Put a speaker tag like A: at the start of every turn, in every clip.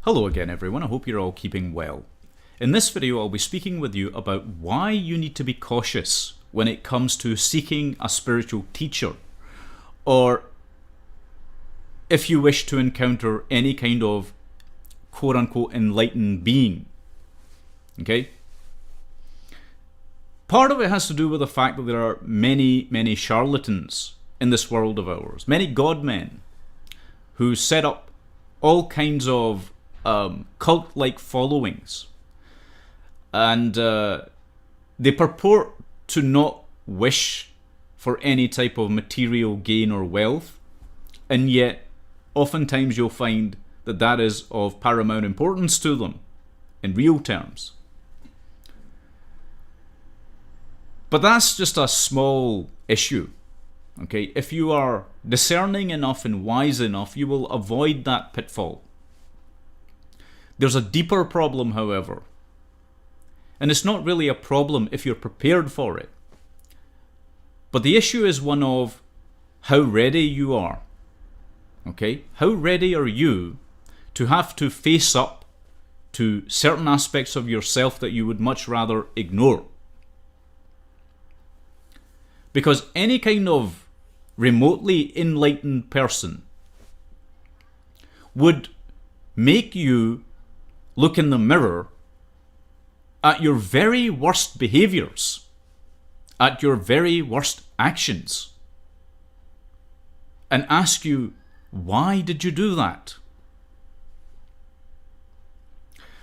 A: Hello again everyone, I hope you're all keeping well. In this video I'll be speaking with you about why you need to be cautious when it comes to seeking a spiritual teacher, or if you wish to encounter any kind of quote-unquote enlightened being. Okay? Part of it has to do with the fact that there are many charlatans in this world of ours, many godmen who set up all kinds of cult-like followings, and they purport to not wish for any type of material gain or wealth, and yet oftentimes you'll find that that is of paramount importance to them in real terms. But that's just a small issue. Okay, if you are discerning enough and wise enough, you will avoid that pitfall. There's a deeper problem, however, and it's not really a problem if you're prepared for it. But the issue is one of how ready you are. Okay, how ready are you to have to face up to certain aspects of yourself that you would much rather ignore? Because any kind of remotely enlightened person would make you look in the mirror at your very worst behaviors, at your very worst actions, and ask you, why did you do that?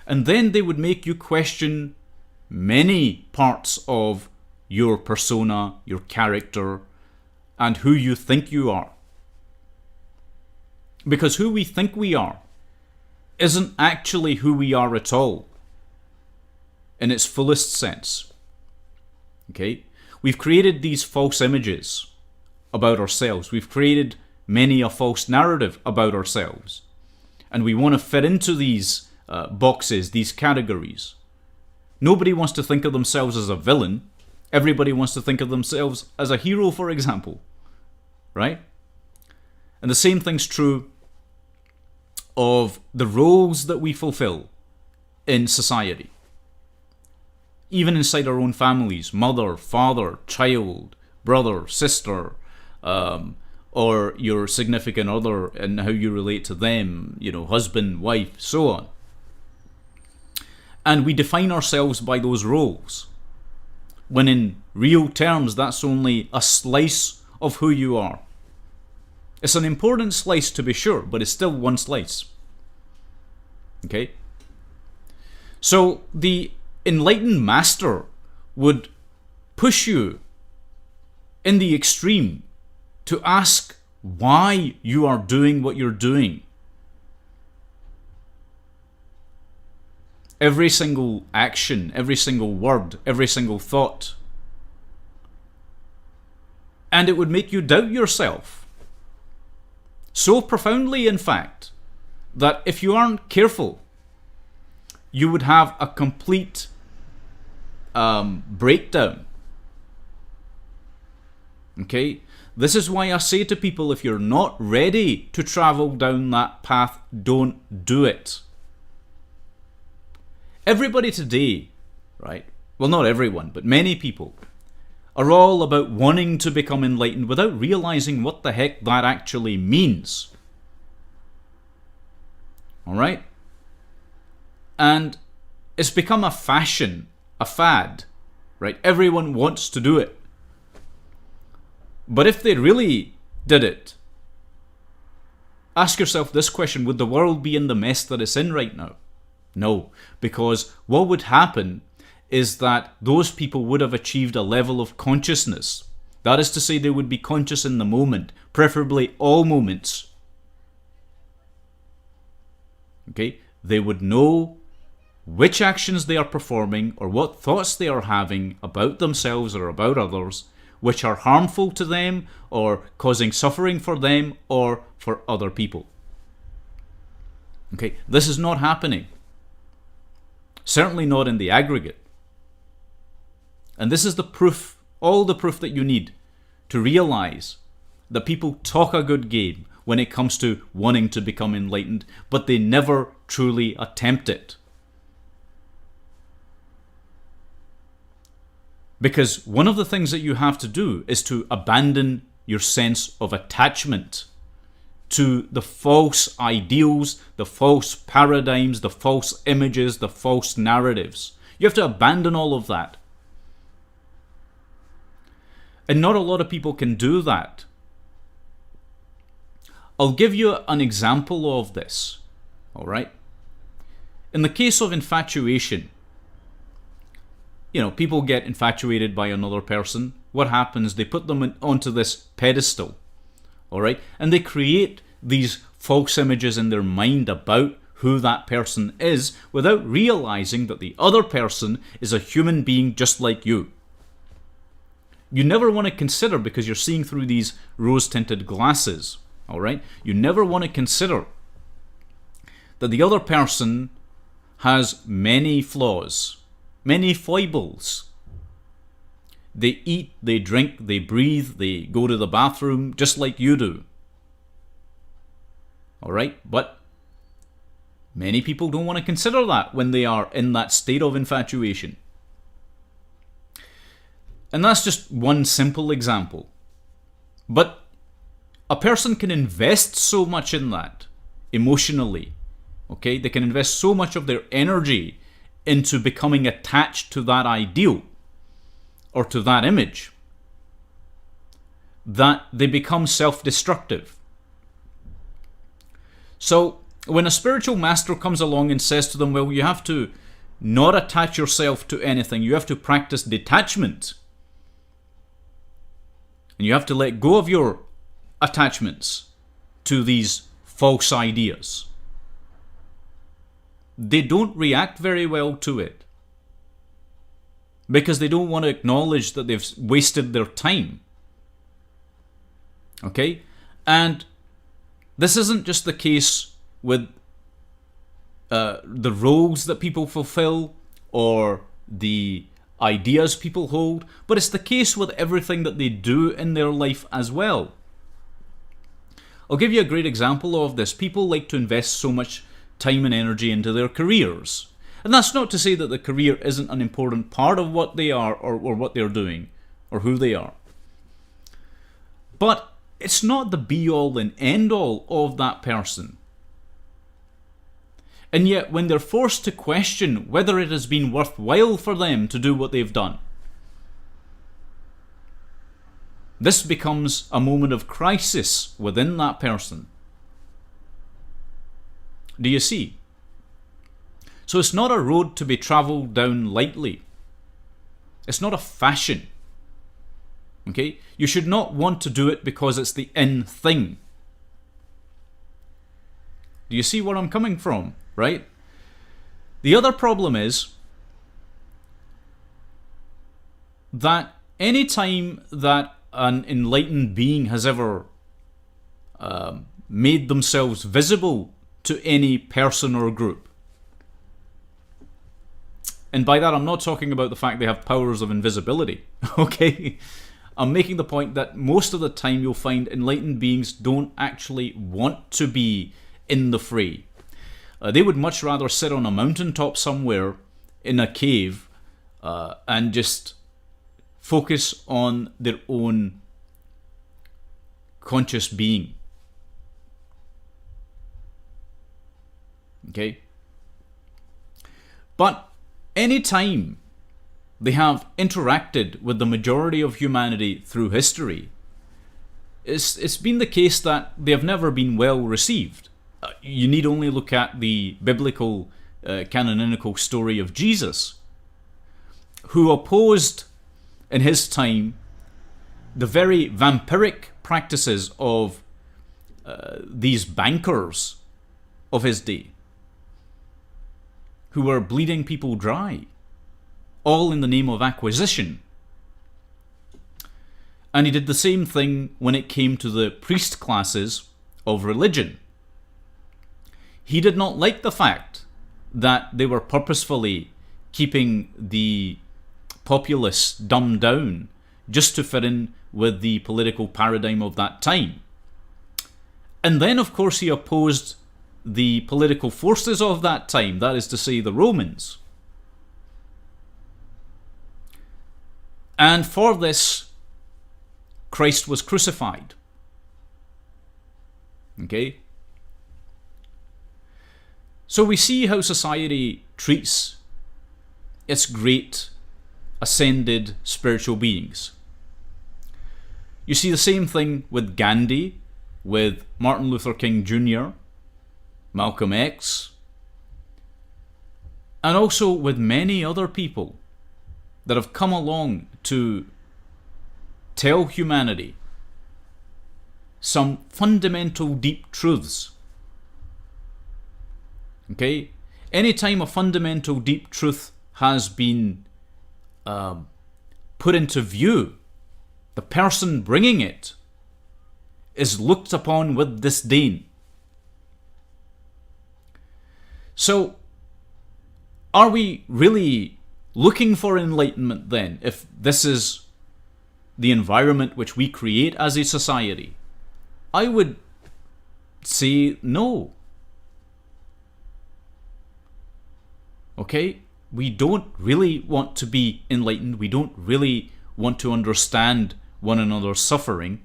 A: And then they would make you question many parts of your persona, your character, and who you think you are. Because who we think we are isn't actually who we are at all, in its fullest sense. Okay? We've created these false images about ourselves. We've created many a false narrative about ourselves. And we want to fit into these boxes, these categories. Nobody wants to think of themselves as a villain. Everybody wants to think of themselves as a hero, for example. Right? And the same thing's true of the roles that we fulfill in society. Even inside our own families, mother, father, child, brother, sister, or your significant other and how you relate to them, husband, wife, so on. And we define ourselves by those roles, when in real terms that's only a slice of who you are. It's an important slice to be sure, but it's still one slice. Okay? So the enlightened master would push you in the extreme to ask why you are doing what you're doing. Every single action, every single word, every single thought. And it would make you doubt yourself. So profoundly, in fact, that if you aren't careful, you would have a complete breakdown. Okay? This is why I say to people, if you're not ready to travel down that path, don't do it. Everybody today, right? Well, not everyone, but many people are all about wanting to become enlightened without realizing what the heck that actually means. Alright? And it's become a fashion, a fad, right? Everyone wants to do it. But if they really did it, ask yourself this question: would the world be in the mess that it's in right now? No, because what would happen is that those people would have achieved a level of consciousness. That is to say, they would be conscious in the moment, preferably all moments. Okay? They would know which actions they are performing or what thoughts they are having about themselves or about others, which are harmful to them or causing suffering for them or for other people. Okay? This is not happening. Certainly not in the aggregate. And this is the proof, all the proof that you need to realize that people talk a good game when it comes to wanting to become enlightened, but they never truly attempt it. Because one of the things that you have to do is to abandon your sense of attachment to the false ideals, the false paradigms, the false images, the false narratives. You have to abandon all of that. And not a lot of people can do that. I'll give you an example of this, all right? In the case of infatuation, people get infatuated by another person. What happens? They put them onto this pedestal, all right? And they create these false images in their mind about who that person is without realizing that the other person is a human being just like you. You never want to consider, because you're seeing through these rose-tinted glasses, all right? You never want to consider that the other person has many flaws, many foibles. They eat, they drink, they breathe, they go to the bathroom just like you do. All right? But many people don't want to consider that when they are in that state of infatuation. And that's just one simple example. But a person can invest so much in that emotionally. Okay? They can invest so much of their energy into becoming attached to that ideal or to that image that they become self-destructive. So when a spiritual master comes along and says to them, well, you have to not attach yourself to anything, you have to practice detachment, and you have to let go of your attachments to these false ideas, they don't react very well to it, because they don't want to acknowledge that they've wasted their time. Okay? And this isn't just the case with the roles that people fulfill or the ideas people hold, but it's the case with everything that they do in their life as well. I'll give you a great example of this. People like to invest so much time and energy into their careers. And that's not to say that the career isn't an important part of what they are or what they're doing or who they are. But it's not the be-all and end-all of that person. And yet when they're forced to question whether it has been worthwhile for them to do what they've done, this becomes a moment of crisis within that person. Do you see? So it's not a road to be travelled down lightly. It's not a fashion. Okay? You should not want to do it because it's the in thing. Do you see where I'm coming from? Right? The other problem is that any time that an enlightened being has ever made themselves visible to any person or group, and by that I'm not talking about the fact they have powers of invisibility, okay? I'm making the point that most of the time you'll find enlightened beings don't actually want to be in the fray. They would much rather sit on a mountaintop somewhere in a cave and just focus on their own conscious being. Okay? But anytime they have interacted with the majority of humanity through history, it's been the case that they have never been well received. You need only look at the biblical canonical story of Jesus, who opposed in his time the very vampiric practices of these bankers of his day, who were bleeding people dry, all in the name of acquisition. And he did the same thing when it came to the priest classes of religion. He did not like the fact that they were purposefully keeping the populace dumbed down just to fit in with the political paradigm of that time. And then, of course, he opposed the political forces of that time, that is to say the Romans. And for this, Christ was crucified. Okay? So we see how society treats its great ascended spiritual beings. You see the same thing with Gandhi, with Martin Luther King Jr., Malcolm X, and also with many other people that have come along to tell humanity some fundamental deep truths. Okay? Anytime a fundamental deep truth has been put into view, the person bringing it is looked upon with disdain. So, are we really looking for enlightenment then, if this is the environment which we create as a society? I would say no. Okay? We don't really want to be enlightened. We don't really want to understand one another's suffering.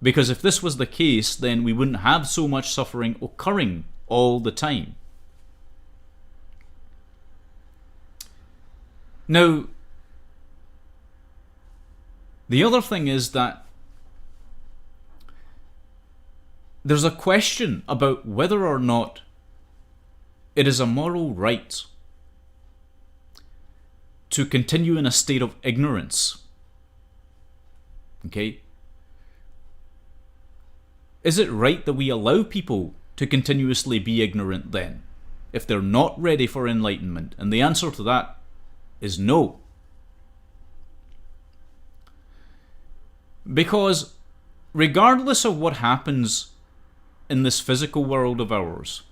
A: Because if this was the case, then we wouldn't have so much suffering occurring all the time. Now, the other thing is that there's a question about whether or not it is a moral right to continue in a state of ignorance. Okay? Is it right that we allow people to continuously be ignorant then, if they're not ready for enlightenment? And the answer to that is no. Because regardless of what happens in this physical world of ours,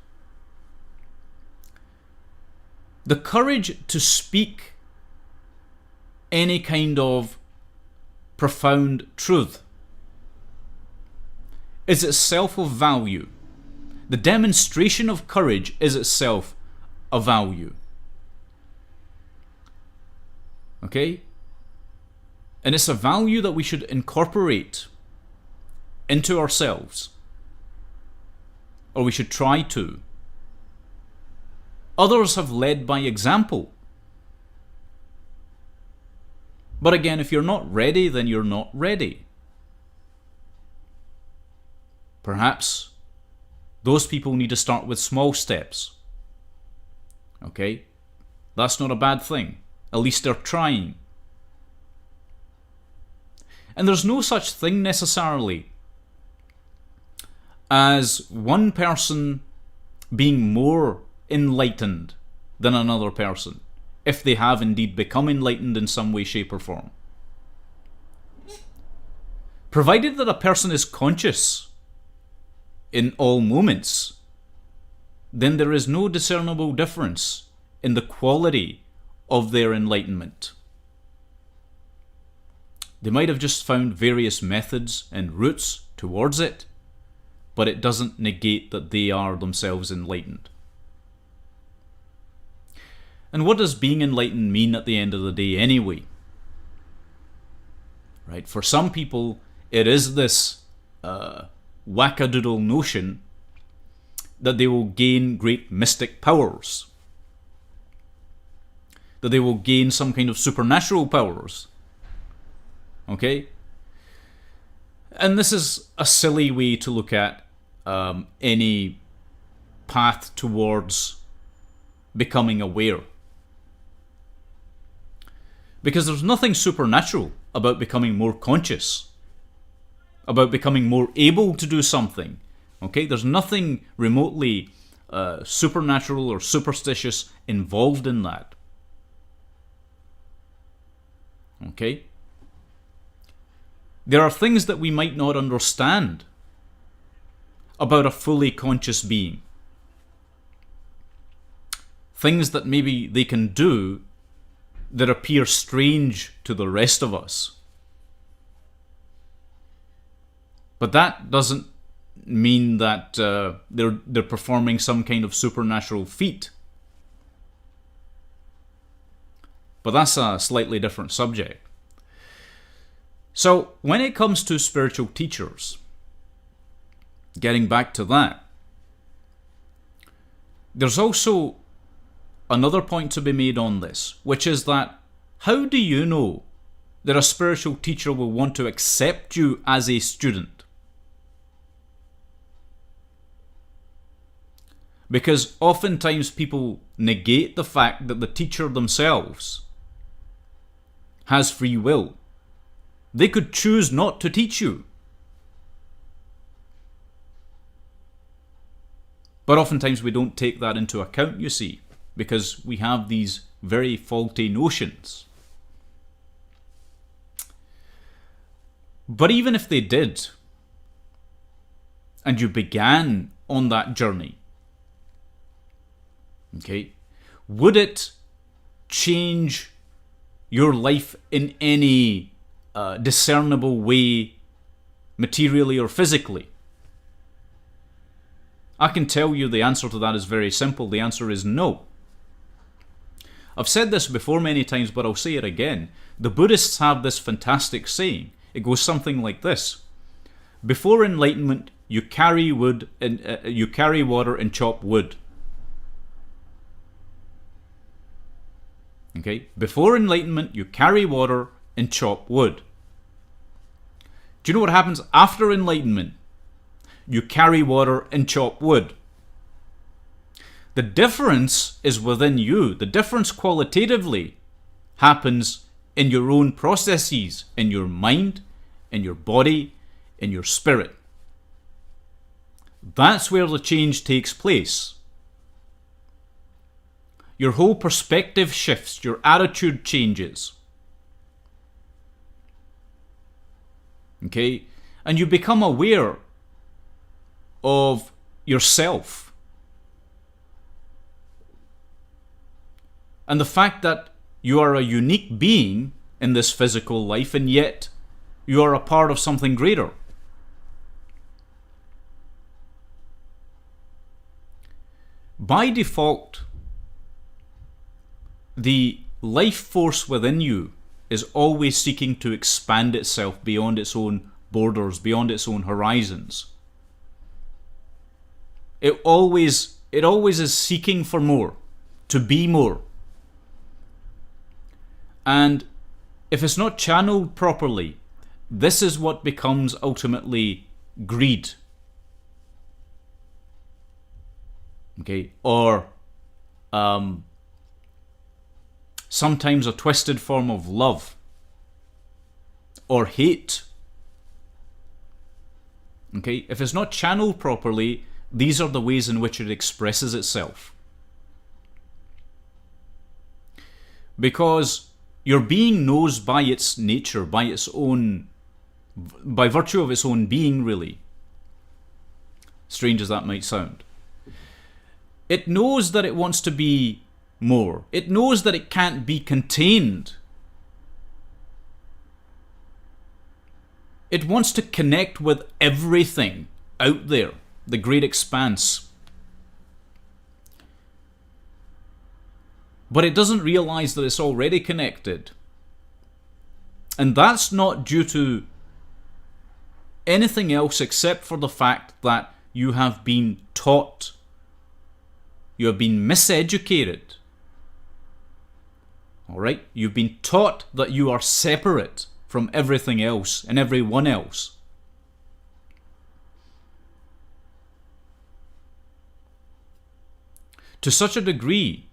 A: the courage to speak any kind of profound truth is itself of value. The demonstration of courage is itself a value. Okay? And it's a value that we should incorporate into ourselves. Or we should try to. Others have led by example. But again, if you're not ready, then you're not ready. Perhaps those people need to start with small steps. Okay? That's not a bad thing. At least they're trying. And there's no such thing necessarily as one person being more enlightened than another person, if they have indeed become enlightened in some way, shape, or form. Provided that a person is conscious in all moments, then there is no discernible difference in the quality of their enlightenment. They might have just found various methods and routes towards it, but it doesn't negate that they are themselves enlightened. And what does being enlightened mean at the end of the day anyway? Right? For some people, it is this wackadoodle notion that they will gain great mystic powers, that they will gain some kind of supernatural powers. Okay? And this is a silly way to look at any path towards becoming aware. Because there's nothing supernatural about becoming more conscious, about becoming more able to do something. Okay? There's nothing remotely supernatural or superstitious involved in that. Okay? There are things that we might not understand about a fully conscious being. Things that maybe they can do that appear strange to the rest of us. But that doesn't mean that they're performing some kind of supernatural feat. But that's a slightly different subject. So when it comes to spiritual teachers, getting back to that, there's also another point to be made on this, which is that how do you know that a spiritual teacher will want to accept you as a student? Because oftentimes people negate the fact that the teacher themselves has free will. They could choose not to teach you. But oftentimes we don't take that into account, you see, because we have these very faulty notions. But even if they did, and you began on that journey, okay, would it change your life in any discernible way, materially or physically? I can tell you the answer to that is very simple. The answer is no. I've said this before many times, but I'll say it again. The Buddhists have this fantastic saying. It goes something like this: before enlightenment, you carry water and chop wood. Okay? Before enlightenment, you carry water and chop wood. Do you know what happens after enlightenment? You carry water and chop wood. The difference is within you. The difference qualitatively happens in your own processes, in your mind, in your body, in your spirit. That's where the change takes place. Your whole perspective shifts, your attitude changes. Okay? And you become aware of yourself. And the fact that you are a unique being in this physical life, and yet you are a part of something greater. By default, the life force within you is always seeking to expand itself beyond its own borders, beyond its own horizons. It always is seeking for more, to be more. And if it's not channeled properly, this is what becomes ultimately greed. Okay? Or sometimes a twisted form of love or hate. Okay? If it's not channeled properly, these are the ways in which it expresses itself. Because your being knows by its nature, by virtue of its own being, really, strange as that might sound, it knows that it wants to be more. It knows that it can't be contained. It wants to connect with everything out there, the great expanse. But it doesn't realize that it's already connected. And that's not due to anything else except for the fact that you have been taught. You have been miseducated. Alright? You've been taught that you are separate from everything else and everyone else. To such a degree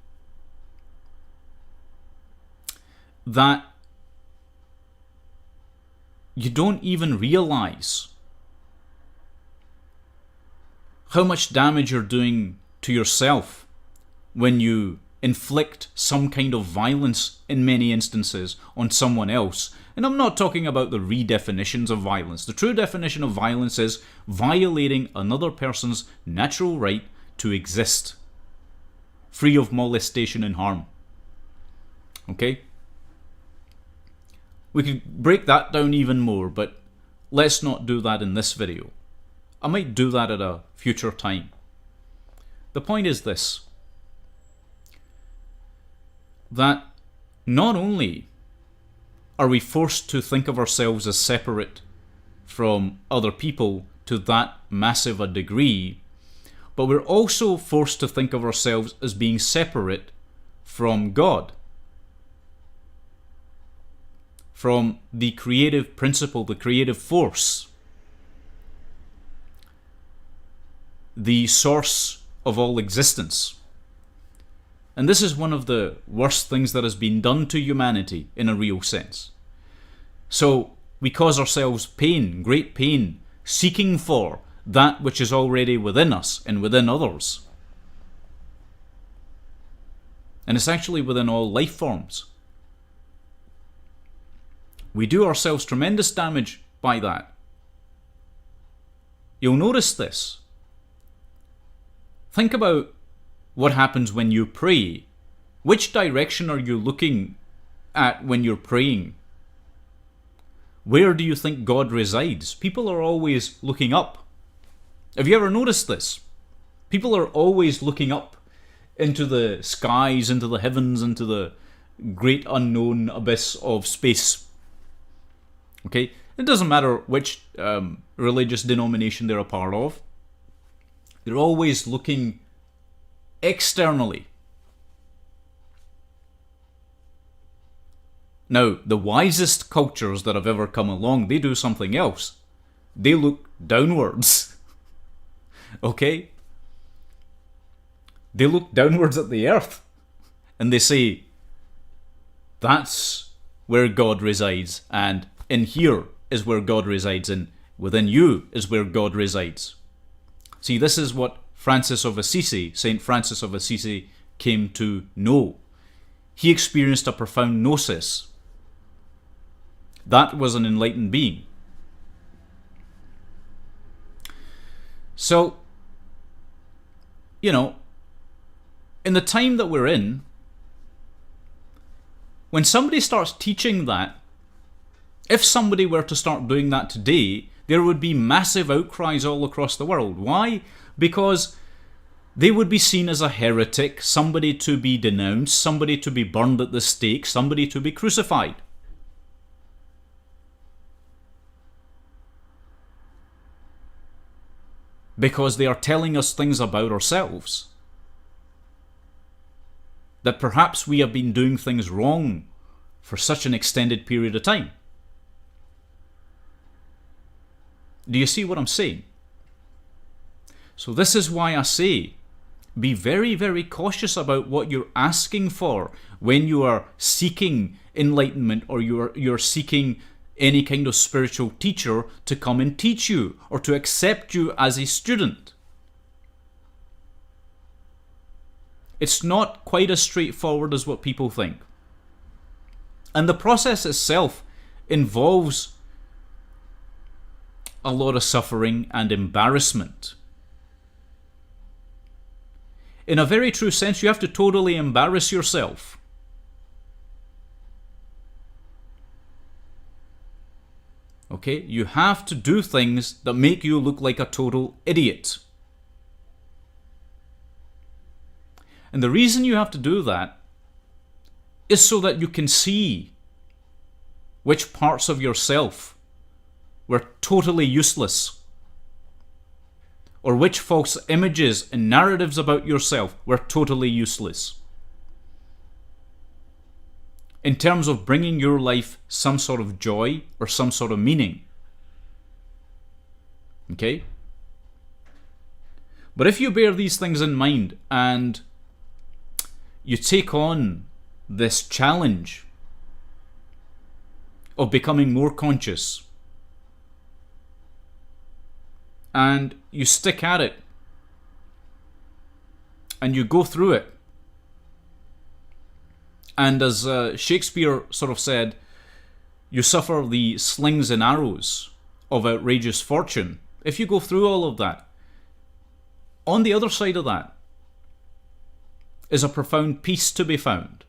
A: that you don't even realize how much damage you're doing to yourself when you inflict some kind of violence in many instances on someone else. And I'm not talking about the redefinitions of violence. The true definition of violence is violating another person's natural right to exist, free of molestation and harm. Okay? We could break that down even more, but let's not do that in this video. I might do that at a future time. The point is this, that not only are we forced to think of ourselves as separate from other people to that massive a degree, but we're also forced to think of ourselves as being separate from God, from the creative principle, the creative force, the source of all existence. And this is one of the worst things that has been done to humanity in a real sense. So we cause ourselves pain, great pain, seeking for that which is already within us and within others. And it's actually within all life forms. We do ourselves tremendous damage by that. You'll notice this. Think about what happens when you pray. Which direction are you looking at when you're praying? Where do you think God resides? People are always looking up. Have you ever noticed this? People are always looking up into the skies, into the heavens, into the great unknown abyss of space. Okay? It doesn't matter which religious denomination they're a part of. They're always looking externally. Now, the wisest cultures that have ever come along, they do something else. They look downwards. Okay? They look downwards at the earth and they say, that's where God resides, and in here is where God resides, and within you is where God resides. See, this is what Saint Francis of Assisi came to know. He experienced a profound gnosis. That was an enlightened being. So, in the time that we're in, when somebody starts teaching that, if somebody were to start doing that today, there would be massive outcries all across the world. Why? Because they would be seen as a heretic, somebody to be denounced, somebody to be burned at the stake, somebody to be crucified. Because they are telling us things about ourselves. That perhaps we have been doing things wrong for such an extended period of time. Do you see what I'm saying? So this is why I say, be very, very cautious about what you're asking for when you are seeking enlightenment, or you're seeking any kind of spiritual teacher to come and teach you or to accept you as a student. It's not quite as straightforward as what people think. And the process itself involves a lot of suffering and embarrassment. In a very true sense, you have to totally embarrass yourself. Okay? You have to do things that make you look like a total idiot. And the reason you have to do that is so that you can see which parts of yourself were totally useless, or which false images and narratives about yourself were totally useless, in terms of bringing your life some sort of joy or some sort of meaning. Okay? But if you bear these things in mind and you take on this challenge of becoming more conscious, and you stick at it, and you go through it, and as Shakespeare sort of said, you suffer the slings and arrows of outrageous fortune. If you go through all of that, on the other side of that is a profound peace to be found.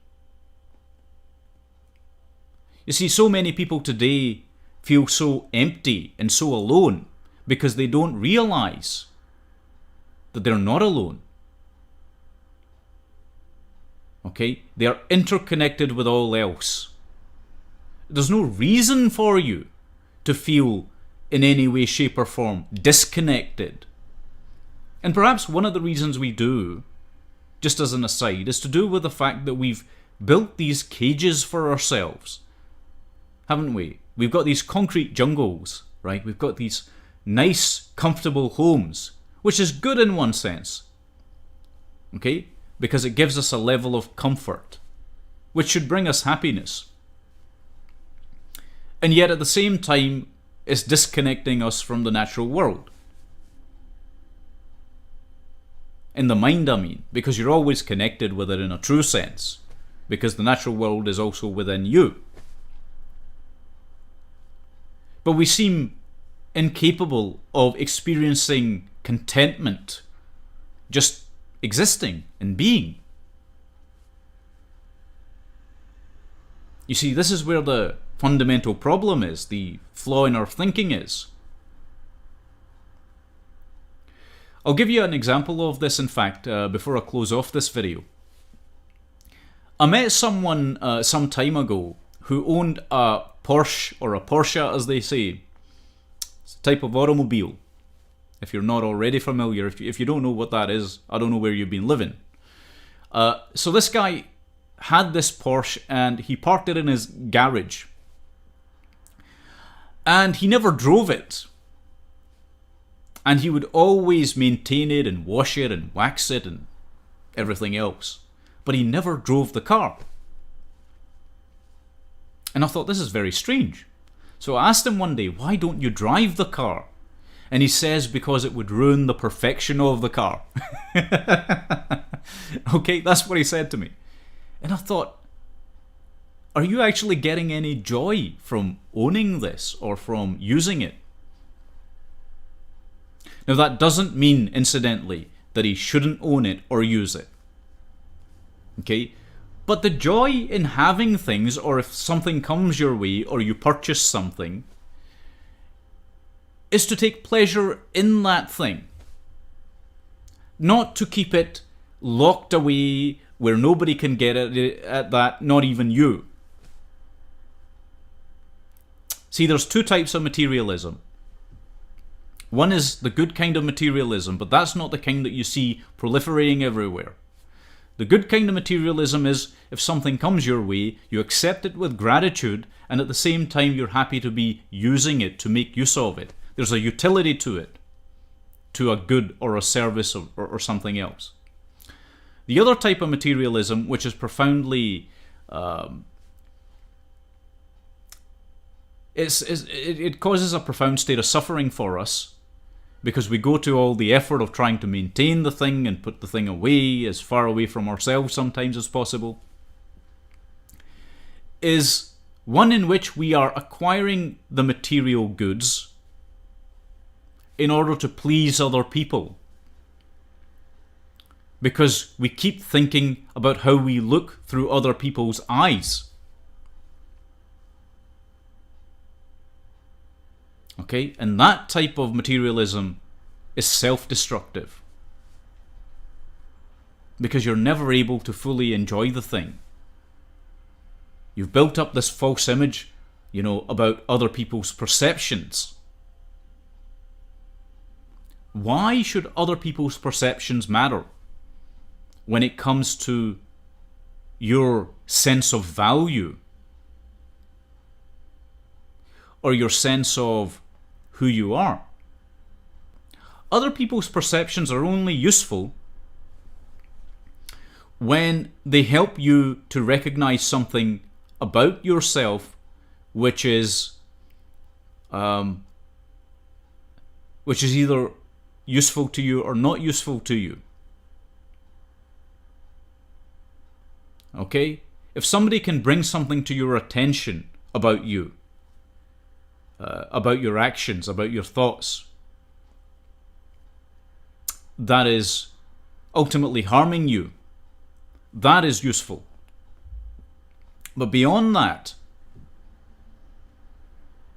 A: You see, so many people today feel so empty and so alone because they don't realize that they're not alone. Okay? They are interconnected with all else. There's no reason for you to feel in any way, shape, or form disconnected. And perhaps one of the reasons we do, just as an aside, is to do with the fact that we've built these cages for ourselves, haven't we? We've got these concrete jungles, right? We've got these nice, comfortable homes, which is good in one sense, okay? Because it gives us a level of comfort, which should bring us happiness. And yet at the same time, it's disconnecting us from the natural world. In the mind, I mean, because you're always connected with it in a true sense, because the natural world is also within you. But we seem incapable of experiencing contentment, just existing and being. You see, this is where the fundamental problem is, the flaw in our thinking is. I'll give you an example of this, in fact, before I close off this video. I met someone some time ago who owned a Porsche, or a Porsche as they say. It's a type of automobile. If you're not already familiar, if you don't know what that is, I don't know where you've been living. So this guy had this Porsche and he parked it in his garage. And he never drove it. And he would always maintain it and wash it and wax it and everything else. But he never drove the car. And I thought, this is very strange. So I asked him one day, why don't you drive the car? And he says, because it would ruin the perfection of the car. Okay, that's what he said to me. And I thought, are you actually getting any joy from owning this or from using it? Now that doesn't mean, incidentally, that he shouldn't own it or use it. Okay? But the joy in having things, or if something comes your way or you purchase something, is to take pleasure in that thing. Not to keep it locked away where nobody can get at that, not even you. See, there's two types of materialism. One is the good kind of materialism, but that's not the kind that you see proliferating everywhere. The good kind of materialism is, if something comes your way, you accept it with gratitude, and at the same time you're happy to be using it, to make use of it. There's a utility to it, to a good or a service or something else. The other type of materialism, which is profoundly... it causes a profound state of suffering for us, because we go to all the effort of trying to maintain the thing and put the thing away, as far away from ourselves sometimes as possible, is one in which we are acquiring the material goods in order to please other people. Because we keep thinking about how we look through other people's eyes. Okay, and that type of materialism is self-destructive. Because you're never able to fully enjoy the thing. You've built up this false image, about other people's perceptions. Why should other people's perceptions matter when it comes to your sense of value? Or your sense of who you are? Other people's perceptions are only useful when they help you to recognize something about yourself which is either useful to you or not useful to you. Okay? If somebody can bring something to your attention about you, about your actions, about your thoughts, that is ultimately harming you, that is useful. But beyond that,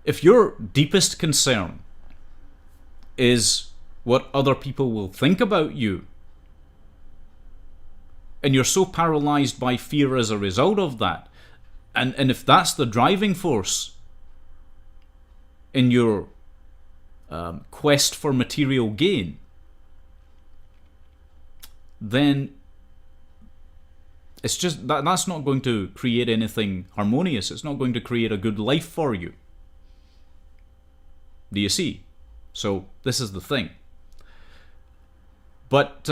A: if your deepest concern is what other people will think about you. And you're so paralyzed by fear as a result of that. And if that's the driving force in your quest for material gain, then it's just that's not going to create anything harmonious. It's not going to create a good life for you. Do you see? So this is the thing. But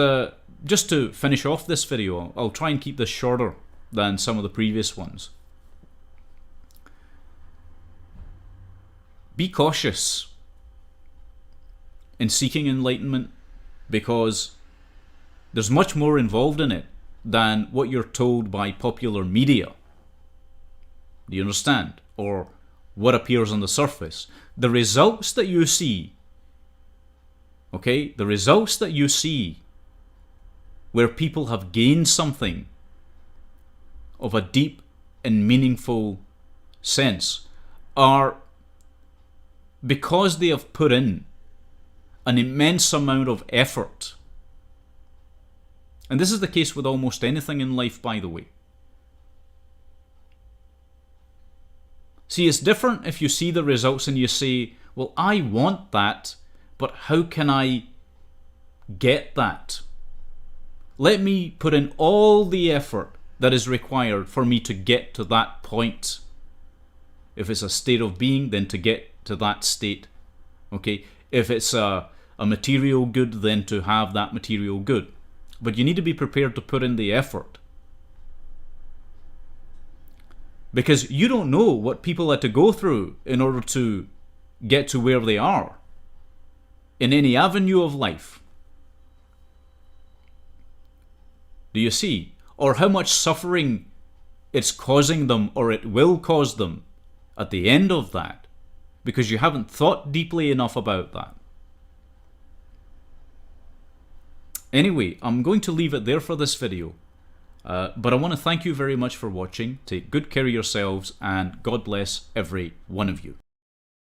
A: just to finish off this video, I'll try and keep this shorter than some of the previous ones. Be cautious in seeking enlightenment, because there's much more involved in it than what you're told by popular media. Do you understand? Or what appears on the surface. The results that you see, okay, the results that you see where people have gained something of a deep and meaningful sense are because they have put in an immense amount of effort. And this is the case with almost anything in life, by the way. See, it's different if you see the results and you say, well, I want that, but how can I get that? Let me put in all the effort that is required for me to get to that point. If it's a state of being, then to get to that state. Okay? If it's a material good, then to have that material good. But you need to be prepared to put in the effort. Because you don't know what people had to go through in order to get to where they are in any avenue of life. Do you see? Or how much suffering it's causing them, or it will cause them at the end of that, because you haven't thought deeply enough about that. Anyway, I'm going to leave it there for this video. But I want to thank you very much for watching. Take good care of yourselves, and God bless every one of you.